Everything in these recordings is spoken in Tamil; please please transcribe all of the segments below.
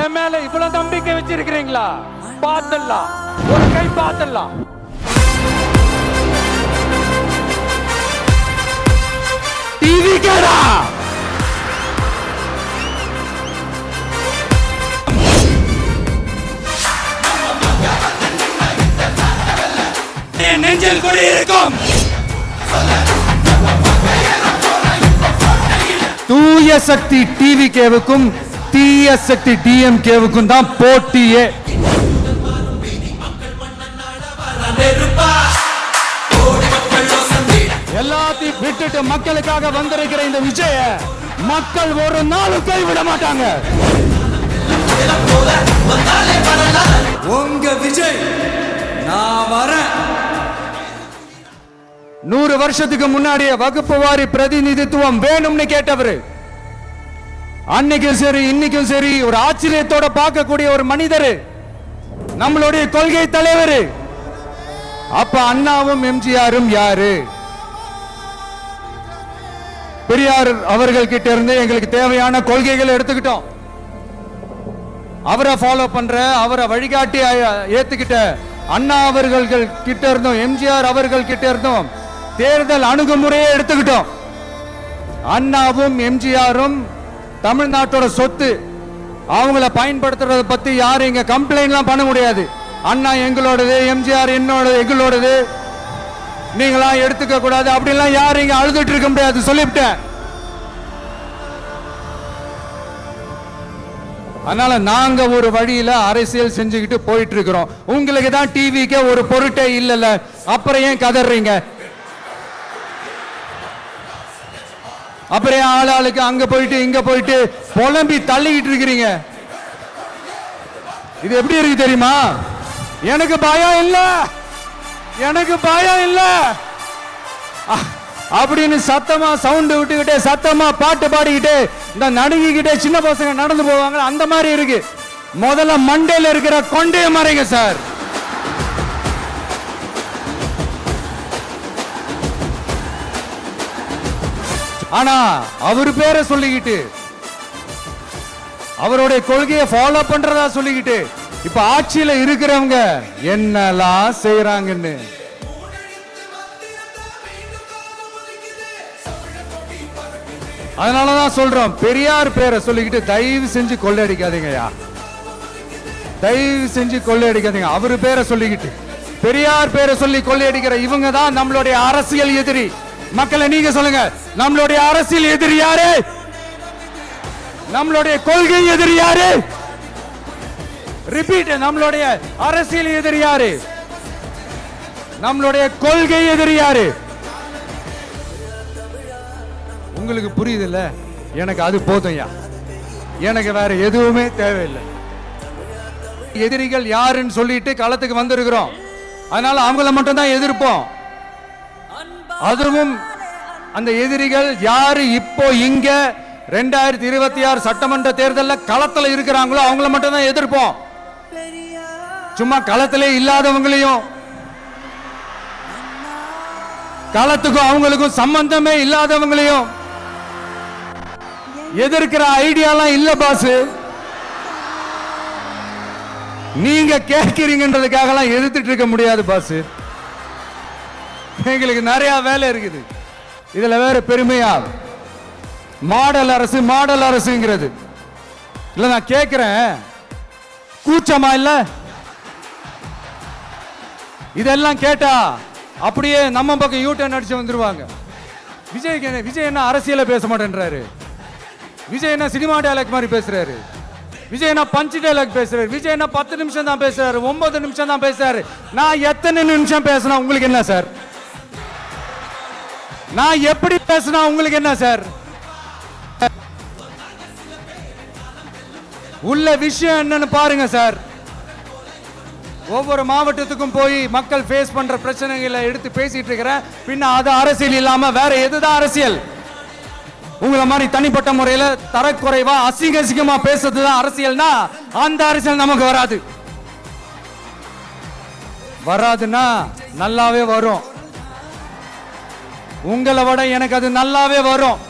என் மேல இவ்வளவு நம்பிக்கை வச்சிருக்கிறீங்களா? பாத்துடலாம், ஒரு கை பாத்துடலாம். டிவி கேடா நெஞ்சில் குடியிருக்கும் தூய சக்தி டிவி கேவுக்கும் தீய சக்தி டிஎம்கேவுக்கும் தான் போட்டியே. எல்லாத்தையும் விட்டுட்டு மக்களுக்காக வந்திருக்கிற இந்த விஜய மக்கள் ஒரு நாளும் கைவிட மாட்டாங்க. உங்க விஜய் நான் வரேன். 100 வருஷத்துக்கு முன்னாடியே வகுப்பு வாரி பிரதிநிதித்துவம் வேணும்னு கேட்டவரு, அன்னைக்கும் சரி இன்னைக்கும் சரி ஒரு ஆச்சரியத்தோட பார்க்கக்கூடிய ஒரு மனிதர், நம்மளுடைய கொள்கை தலைவர். அப்ப அண்ணாவும் எம்ஜிஆரும் யாரு? பெரியார் அவர்கள் கிட்ட இருந்து எங்களுக்கு தேவையான கொள்கைகளை எடுத்துக்கிட்டோம். அவரை ஃபாலோ பண்ற, அவரை வழிகாட்டி ஏத்துக்கிட்ட அண்ணா அவர்கள் கிட்ட இருந்தோம், எம்ஜிஆர் அவர்கள் கிட்ட இருந்தோம் தேர்தல் அணுகுமுறையை எடுத்துக்கிட்டோம். அண்ணாவும் எம்ஜிஆரும் தமிழ்நாட்டோட சொத்து, அவங்கள பயன்படுத்துறத பத்தி யாரும் இங்க கம்ப்ளைண்ட்லாம் பண்ண முடியாது. அண்ணா எங்களோடது, எம்ஜிஆர் எங்களோடது, நீங்களா எடுத்துக்க கூடாது அப்படிலாம் யாரும் இங்க அழுதுட்டு இருக்க முடியாது, சொல்லிவிட்டேன். அதனால நாங்க ஒரு வழியில அரசியல் செஞ்சுக்கிட்டு போயிட்டு இருக்கிறோம். உங்களுக்கு தான் டிவிக்கு ஒரு பொருட்டே இல்லைல்ல, அப்புறம் ஏன் கதறீங்க? அப்புறம் ஆளுக்கு அங்க போயிட்டு இங்க போயிட்டு புலம்பி தள்ளிக்கிட்டு இருக்கிறீங்க. இது எப்படி இருக்கு தெரியுமா? எனக்கு பயம் இல்ல, எனக்கு பயம் இல்ல அப்படின்னு சத்தமா சவுண்ட் விட்டுக்கிட்டே சத்தமா பாட்டு பாடிக்கிட்டு இந்த நடுங்கிக்கிட்டே சின்ன பசங்க நடந்து போவாங்க, அந்த மாதிரி இருக்கு. முதல்ல மண்டையில இருக்கிற கொண்டைய மறைங்க சார். ஆனா அவர் பேரை சொல்லிக்கிட்டு, அவருடைய கொள்கையை ஃபாலோ பண்றதா சொல்லிக்கிட்டு இப்ப ஆட்சியில இருக்கிறவங்க என்னெல்லாம் செய்யறாங்கன்னு அதனாலதான் சொல்றோம், பெரியார் பேரை சொல்லிக்கிட்டு தயவு செஞ்சு கொள்ளையடிக்காதீங்கயா, தயவு செஞ்சு கொள்ளையடிக்காதீங்க. அவரு பேரை சொல்லிக்கிட்டு பெரியார் பேரை சொல்லி கொள்ளையடிக்கிற இவங்க தான் நம்மளுடைய அரசியல் எதிரி. மக்களை நீங்க சொல்லுங்க, நம்மளுடைய அரசியல் எதிரி யாரு? நம்மளுடைய கொள்கை எதிரி யாரு? ரிப்பீட், நம்மளுடைய அரசியல் எதிரி யாரு? நம்மளுடைய கொள்கை எதிரி யாரு? உங்களுக்கு புரியுதுல்ல? எனக்கு அது போதும்யா, எனக்கு வேற எதுவுமே தேவையில்லை. எதிரிகள் யாருன்னு சொல்லிட்டு களத்துக்கு வந்திருக்கிறோம், அதனால அவங்கள மட்டும் தான் எதிர்ப்போம். அதுவும் அந்த எதிரிகள் யாரு இப்போ இங்க 2026 சட்டமன்ற தேர்தலில் களத்துல இருக்கிறாங்களோ அவங்கள மட்டும் தான் எதிர்ப்போம். சும்மா களத்திலே இல்லாதவங்களையும், களத்துக்கும் அவங்களுக்கும் சம்பந்தமே இல்லாதவங்களையும் எதிர்க்கிற ஐடியாலாம் இல்ல பாஸ். நீங்க கேட்கிறீங்கன்றதுக்காக எதிர்த்துட்டு இருக்க முடியாது பாஸ். எங்களுக்கு நிறைய வேலை இருக்குது. இதுல வேற பெருமையா மாடல் அரசு மாடல் அரசுங்கிறது இல்ல. நான் கேட்கிறேன், கூச்சமா இல்ல? இதெல்லாம் கேட்டா அப்படியே நம்ம பக்கம் யூட்டர்ன் அடிச்சு வந்துருவாங்க. விஜய் என்ன அரசியல பேச மாட்டேன்றாரு, விஜய் என்ன சினிமா டயலாக் மாதிரி பேசுறாரு, விஜய் என்ன பஞ்ச் டயலாக் பேசுறாரு, விஜய் என்ன 10 நிமிஷம் தான் பேசுறாரு, 9 நிமிஷம் தான் பேசுறாரு. நான் எத்தனை நிமிஷம் பேசினா உங்களுக்கு என்ன சார்? நான் எப்படி பேசினா உங்களுக்கு என்ன சார்? உள்ள விஷயம் என்னன்னு பாருங்க சார். ஒவ்வொரு மாவட்டத்துக்கும் போய் மக்கள் ஃபேஸ் பண்ற பிரச்சனைகளை எடுத்து பேசிட்டு இருக்கிறேன். பின்ன அது அரசியல் இல்லாம வேற எதுதான் அரசியல்? உங்களை மாதிரி தனிப்பட்ட முறையில தரக்குறைவா அசிங்கமா பேசுறதுதான் அரசியல்னா அந்த அரசியல் நமக்கு வராது. வராதுன்னா நல்லாவே வரும். உங்களை விட எனக்கு அது நல்லாவே வரும்.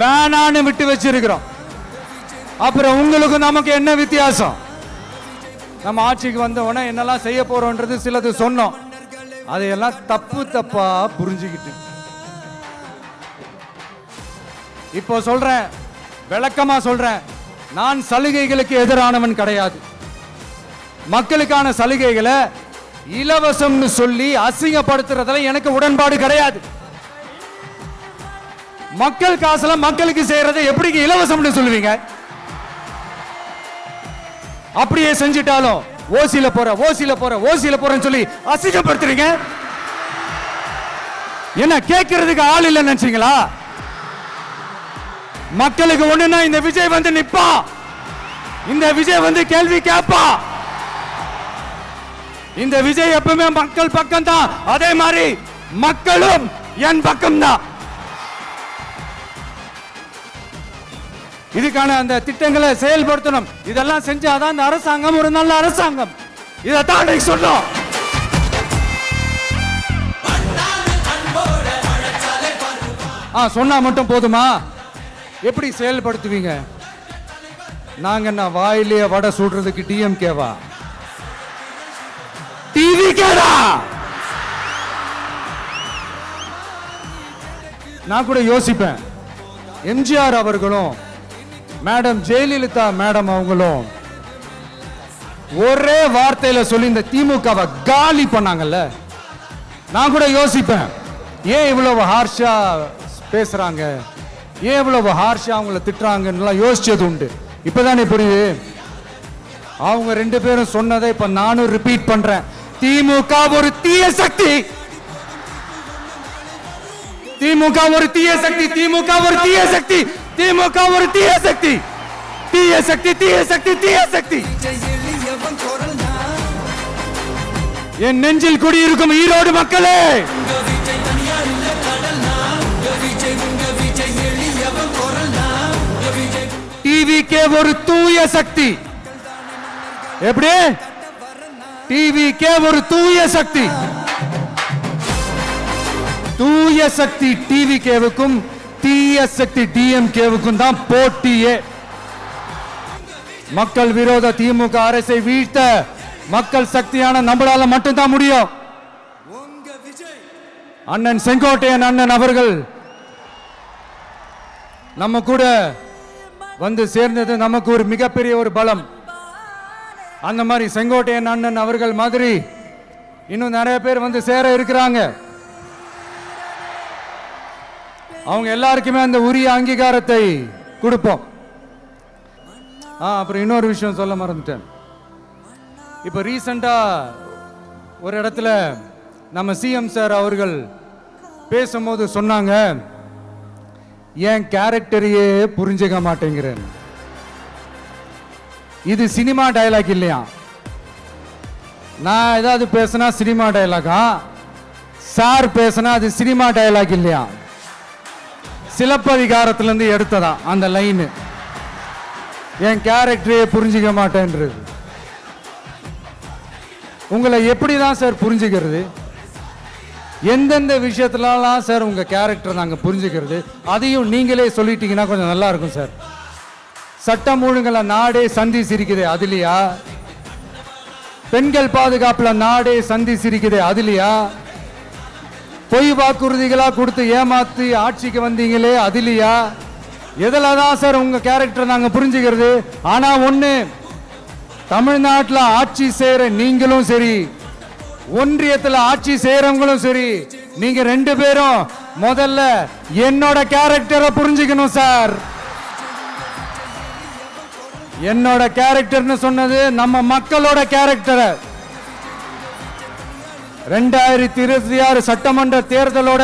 வேணான்னு விட்டு வச்சிருக்கிறோம். அப்புறம் உங்களுக்கு நமக்கு என்ன வித்தியாசம்? நம்ம ஆட்சிக்கு வந்த உடனே என்னெல்லாம் செய்ய போறோம்ன்றது சிலது சொன்னோம், அதையெல்லாம் தப்பா புரிஞ்சுக்கிட்டு இப்போ சொல்றேன், விளக்கமா சொல்றேன், நான் சலுகைகளுக்கு எதிரானவன் கிடையாது. மக்களுக்கான சலுகைகளை இலவசம்னு சொல்லி அசிங்கப்படுத்துறதுல எனக்கு உடன்பாடு கிடையாது. மக்கள் காசுல மக்களுக்கு செய்யறதை எப்படி இலவசம்னு சொல்லுவீங்க? அப்படியே செஞ்சிட்டாலும் ஓசில போறேன்னு சொல்லி அசிங்கப்படுத்துறீங்க. என்ன கேட்கறதுக்கு ஆள் இல்லைன்னு நினைச்சீங்களா? மக்களுக்கு ஒண்ணுன்னா இந்த விஜய் வந்து நிப்பா, இந்த விஜய் வந்து கேள்வி கேட்பா. இந்த விஜய் எப்பவுமே மக்கள் பக்கம் தான், அதே மாதிரி மக்களும் என் பக்கம் தான். இதுக்கான அந்த திட்டங்களை செயல்படுத்தணும். இதெல்லாம் செஞ்சாதான் அந்த அரசாங்கம் ஒரு நல்ல அரசாங்கம். இதைத்தான் சொல்றோம். சொன்னா மட்டும் போதுமா? எப்படி செயல்படுத்துவீங்க? நாங்க என்ன வாயிலேயே வடை சுடுறதுக்கு டிஎம்கேவா, டிவிகேடா? நான் கூட யோசிப்பேன், எம்ஜிஆர் அவர்களும் மேடம் ஜெயலலிதா மேடம் அவங்களும் ஒரே வார்த்தையில சொல்லி இந்த திமுகவை காலி பண்ணாங்கல்ல. நான் கூட யோசிப்பேன், ஏன் இவ்வளவு ஹார்ஷா பேசுறாங்க, ஏன் இவ்வளவு ஹார்ஷா அவங்கள திட்டுறாங்கன்னு யோசிச்சது உண்டு. இப்பதானே புரியுது. அவங்க ரெண்டு பேரும் சொன்னதை இப்ப நானும் ரிப்பீட் பண்றேன். திமுக ஒரு தீய சக்தி, திமுக ஒரு தீய சக்தி, திமுக ஒரு தீய சக்தி, திமுக ஒரு தீய சக்தி, தீய சக்தி, தீய சக்தி, தீய சக்தி. என் நெஞ்சில் குடியிருக்கும் ஈரோடு மக்களே, டிவிகே ஒரு தூய சக்தி. எப்படி? டிவிகே ஒரு தூய சக்தி. தூய சக்தி டிவிகேவுக்கும் தீய சக்தி டிஎம்கேவுக்கும் தான் போட்டியே. மக்கள் விரோத திமுக அரசை வீழ்த்த மக்கள் சக்தியான நம்மளால மட்டும்தான் முடியும். அண்ணன் செங்கோட்டையன் அண்ணன் அவர்கள் நம்ம கூட வந்து சேர்ந்தது நமக்கு ஒரு மிகப்பெரிய ஒரு பலம். அந்த மாதிரி செங்கோட்டையன் அண்ணன் அவர்கள் மாதிரி இன்னும் நிறைய பேர் வந்து சேர இருக்கிறாங்க. அவங்க எல்லாருக்குமே அந்த உரிய அங்கீகாரத்தை கொடுப்போம். அப்புறம் இன்னொரு விஷயம் சொல்ல மறந்துட்டேன். இப்ப ரீசெண்டா ஒரு இடத்துல நம்ம சிஎம் சார் அவர்கள் பேசும்போது சொன்னாங்க, என் கேரக்டரையே புரிஞ்சுக்க மாட்டேங்கிறேன். இது சினிமா டயலாக் இல்லையா? நான் ஏதாவது பேசினா சினிமா டயலாகா? சார் பேசினா அது சினிமா டயலாக் இல்லையா? சிலப்பதிகாரத்திலிருந்து எடுத்ததா அந்த லைன். என் கேரக்டரையே புரிஞ்சுக்க மாட்டேன்றது. உங்களை எப்படிதான் சார் புரிஞ்சுக்கிறது? எந்தெந்த விஷயத்துலலாம் சார் உங்க கேரக்டர் நாங்க புரிஞ்சுக்கிறது? அதையும் நீங்களே சொல்லிட்டீங்கன்னா கொஞ்சம் நல்லா இருக்கும் சார். சட்டம் ஒழுங்குல நாடே சந்தி சிரிக்குது அதுலயா? பெண்கள் பாதுகாப்புல நாடே சந்தி சிரிக்குது அதுலயா? பொய் வாக்குறுதிகளா கொடுத்து ஏமாத்தி ஆட்சிக்கு வந்தீங்களே அதுலயா? எதில் தான் சார் உங்க கேரக்டர் நாங்க புரிஞ்சுக்கிறது? ஆனா ஒண்ணு, தமிழ்நாட்டில் ஆட்சி செய்யற நீங்களும் சரி, ஒன்றியத்தில் ஆட்சி செய்யறவங்களும் சரி, நீங்க ரெண்டு பேரும் முதல்ல என்னோட கேரக்டரை புரிஞ்சுக்கணும் சார். என்னோட கேரக்டர்னு சொன்னது நம்ம மக்களோட கேரக்டர். 2026 சட்டமன்ற தேர்தலோட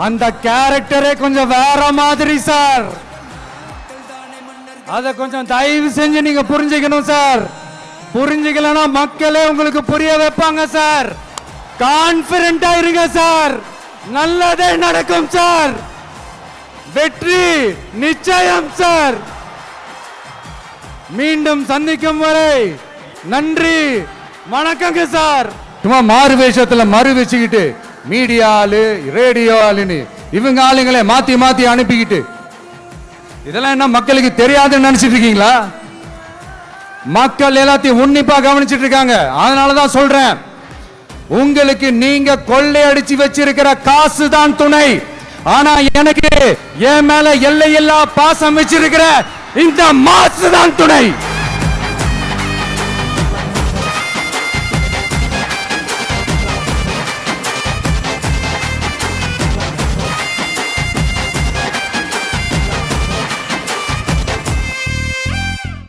அந்த கேரக்டரே கொஞ்சம் வேற மாதிரி சார். அத கொஞ்சம் தயவு செஞ்சு நீங்க புரிஞ்சுக்கணும் சார். புரிஞ்சுக்கலனா மக்களே உங்களுக்கு புரிய வைப்பாங்க சார். கான்பிடென்ட்டா இருங்க சார். நல்லதே நடக்கும் சார். வெற்றி நிச்சயம் சார். மீண்டும் சந்திக்கும் வரை நன்றி, வணக்கங்க சார். சும்மா மாறு வேஷத்துல மறு வச்சுக்கிட்டு மீடியா ஆளு, ரேடியோ ஆளுன்னு இவங்க ஆளுங்களே மாத்தி மாத்தி அனுப்பிக்கிட்டு இதெல்லாம் என்ன மக்களுக்கு தெரியாதுன்னு நினைச்சிட்டு இருக்கீங்களா? மக்கள் எல்லாத்தையும் உன்னிப்பா கவனிச்சிட்டு இருக்காங்க. அதனாலதான் சொல்றேன், உங்களுக்கு நீங்க கொள்ளையடிச்சு வச்சிருக்கிற காசு தான் துணை. ஆனா எனக்கு என் மேல எல்லையில்லா பாசம் வச்சிருக்கிற இந்த மாசு தான் துணை.